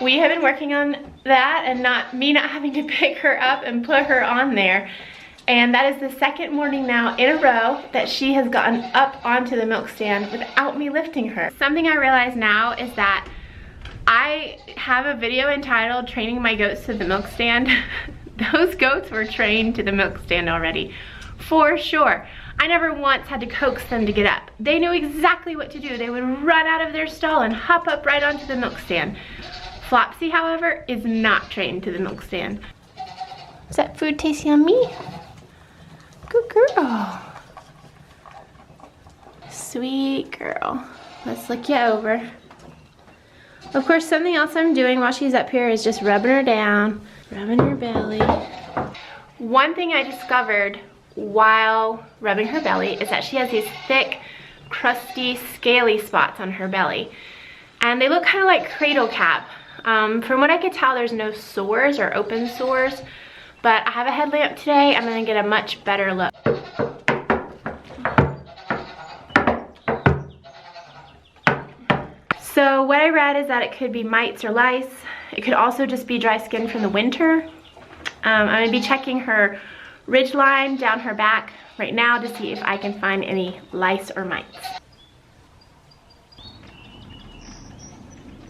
we have been working on that and not having to pick her up and put her on there. And that is the second morning now in a row that she has gotten up onto the milk stand without me lifting her. Something I realize now is that I have a video entitled Training My Goats to the Milk Stand. Those goats were trained to the milk stand already, for sure. I never once had to coax them to get up. They knew exactly what to do. They would run out of their stall and hop up right onto the milk stand. Flopsy, however, is not trained to the milk stand. Does that food taste yummy? Good girl. Sweet girl. Let's look you over. Of course, something else I'm doing while she's up here is just rubbing her down, rubbing her belly. One thing I discovered while rubbing her belly is that she has these thick, crusty, scaly spots on her belly. And they look kind of like cradle cap. From what I could tell, there's no sores or open sores, but I have a headlamp today. I'm gonna get a much better look. So what I read is that it could be mites or lice. It could also just be dry skin from the winter. I'm gonna be checking her ridge line down her back right now to see if I can find any lice or mites.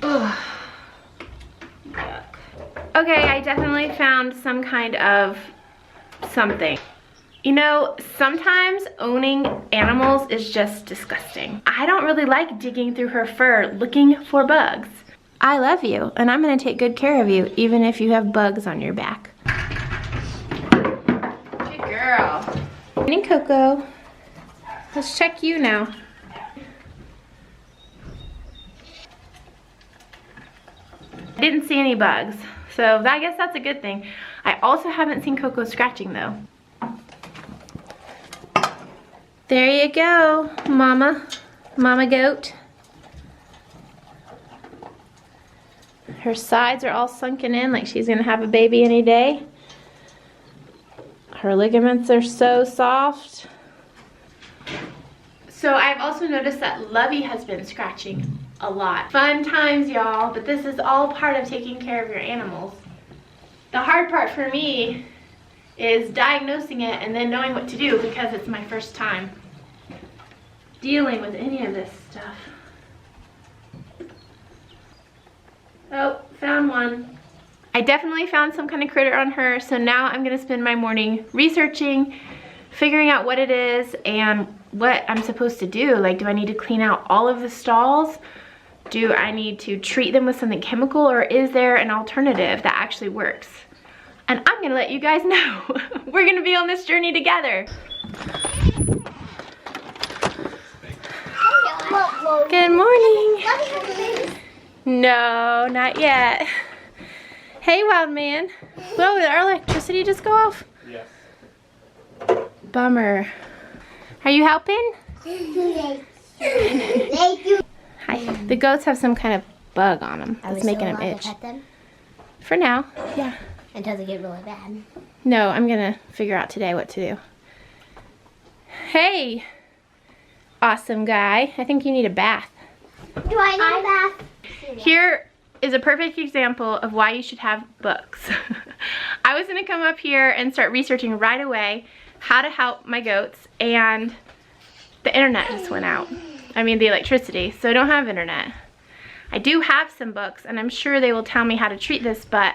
Ugh. Yuck. Okay, I definitely found some kind of something. You know, sometimes owning animals is just disgusting. I don't really like digging through her fur looking for bugs. I love you, and I'm gonna take good care of you, even if you have bugs on your back. Good girl. Morning, Coco. Let's check you now. I didn't see any bugs, so I guess that's a good thing. I also haven't seen Coco scratching though. There you go, mama goat. Her sides are all sunken in like she's gonna have a baby any day. Her ligaments are so soft. So I've also noticed that Lovey has been scratching a lot. Fun times, y'all, but this is all part of taking care of your animals. The hard part for me is diagnosing it and then knowing what to do because it's my first time dealing with any of this stuff. Oh, found one. I definitely found some kind of critter on her, so now I'm gonna spend my morning researching, figuring out what it is and what I'm supposed to do. Like, do I need to clean out all of the stalls? Do I need to treat them with something chemical, or is there an alternative that actually works? And I'm gonna let you guys know. We're gonna be on this journey together. Good morning. No, not yet. Hey, wild man. Whoa, did our electricity just go off? Yes. Bummer. Are you helping? Hi. The goats have some kind of bug on them. It's making them itch. Pet them? For now, yeah. Until they get really bad. No, I'm gonna figure out today what to do. Hey, awesome guy. I think you need a bath. Do I need a bath? Here is a perfect example of why you should have books. I was gonna come up here and start researching right away how to help my goats, and the internet just went out. I mean, the electricity, so I don't have internet. I do have some books, and I'm sure they will tell me how to treat this, but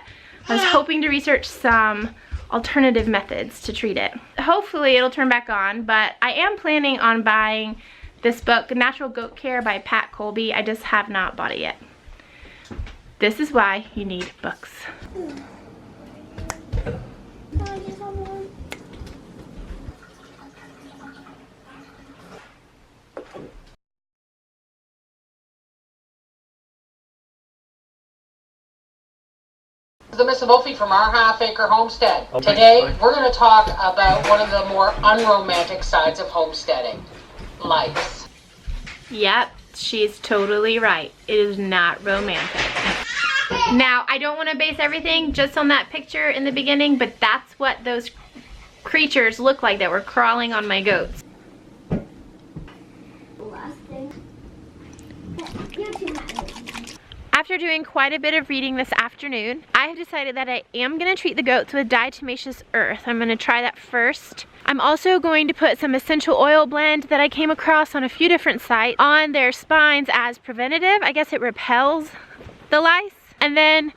I was hoping to research some alternative methods to treat it. Hopefully it'll turn back on, but I am planning on buying this book, Natural Goat Care by Pat Colby. I just have not bought it yet. This is why you need books. This is Miss Wolfie from our half-acre homestead. Today, we're going to talk about one of the more unromantic sides of homesteading, lice. Yep, she's totally right. It is not romantic. Now, I don't want to base everything just on that picture in the beginning, but that's what those creatures look like that were crawling on my goats. After doing quite a bit of reading this afternoon, I have decided that I am going to treat the goats with diatomaceous earth. I'm going to try that first. I'm also going to put some essential oil blend that I came across on a few different sites on their spines as preventative. I guess it repels the lice. And then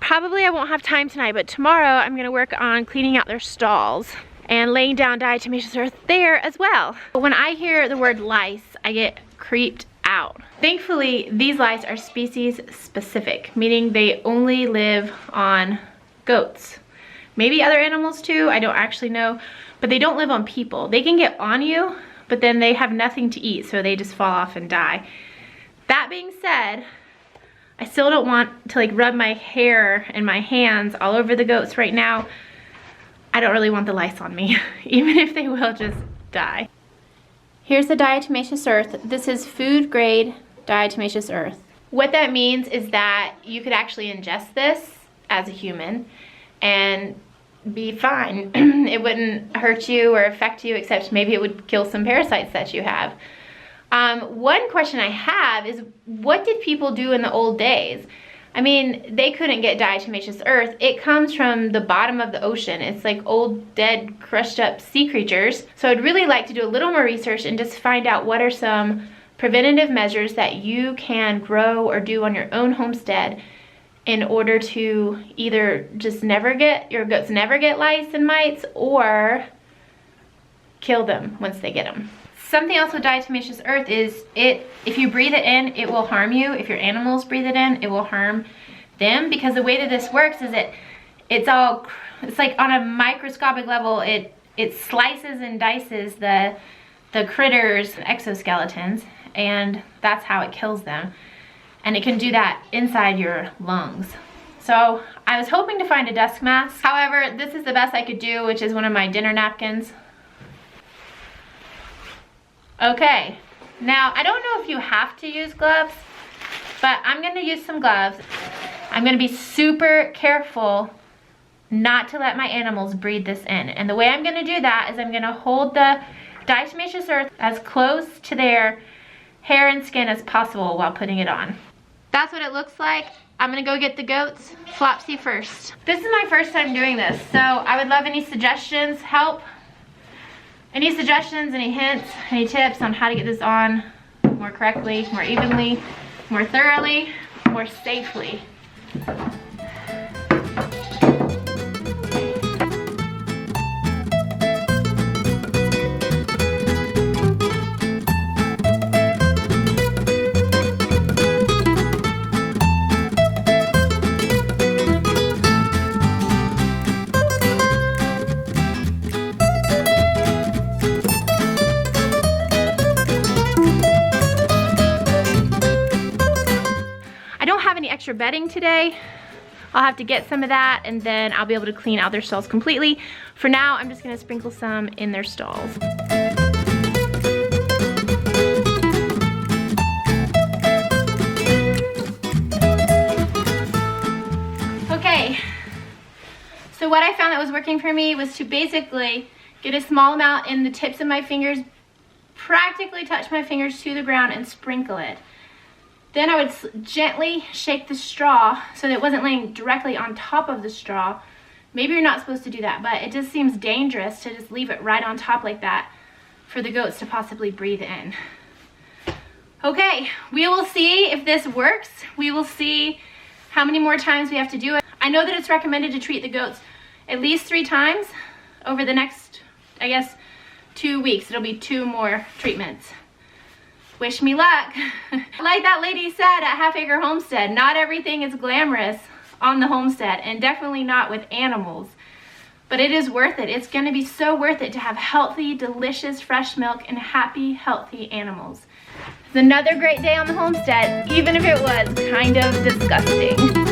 probably I won't have time tonight, but tomorrow I'm going to work on cleaning out their stalls and laying down diatomaceous earth there as well. When I hear the word lice, I get creeped out. Thankfully, these lice are species specific, meaning they only live on goats. Maybe other animals too, I don't actually know, but they don't live on people. They can get on you, but then they have nothing to eat, so they just fall off and die. That being said, I still don't want to like rub my hair and my hands all over the goats right now. I don't really want the lice on me, even if they will just die. Here's the diatomaceous earth. This is food grade diatomaceous earth. What that means is that you could actually ingest this as a human and be fine. It wouldn't hurt you or affect you, except maybe it would kill some parasites that you have. One question I have is, what did people do in the old days? I mean, they couldn't get diatomaceous earth. It comes from the bottom of the ocean. It's like old, dead, crushed up sea creatures. So I'd really like to do a little more research and just find out what are some preventative measures that you can grow or do on your own homestead in order to either just your goats never get lice and mites, or kill them once they get them. Something else with diatomaceous earth is if you breathe it in, it will harm you. If your animals breathe it in, it will harm them, because the way that this works is it's like on a microscopic level, it slices and dices the critters' exoskeletons, and that's how it kills them. And it can do that inside your lungs. So I was hoping to find a dust mask. However, this is the best I could do, which is one of my dinner napkins. Okay, now I don't know if you have to use gloves, but I'm gonna use some gloves. I'm gonna be super careful not to let my animals breathe this in. And the way I'm gonna do that is I'm gonna hold the diatomaceous earth as close to their hair and skin as possible while putting it on. That's what it looks like. I'm gonna go get the goats. Flopsy first. This is my first time doing this, so I would love any suggestions, help. Any suggestions, any hints, any tips on how to get this on more correctly, more evenly, more thoroughly, more safely? Extra bedding today. I'll have to get some of that, and then I'll be able to clean out their stalls completely. For now, I'm just gonna sprinkle some in their stalls. Okay, so what I found that was working for me was to basically get a small amount in the tips of my fingers, practically touch my fingers to the ground and sprinkle it. Then I would gently shake the straw so that it wasn't laying directly on top of the straw. Maybe you're not supposed to do that, but it just seems dangerous to just leave it right on top like that for the goats to possibly breathe in. Okay, we will see if this works. We will see how many more times we have to do it. I know that it's recommended to treat the goats at least 3 times over the next, I guess, 2 weeks. It'll be 2 more treatments. Wish me luck. Like that lady said at Half Acre Homestead, not everything is glamorous on the homestead, and definitely not with animals. But it is worth it. It's going to be so worth it to have healthy, delicious, fresh milk and happy, healthy animals. It's another great day on the homestead, even if it was kind of disgusting.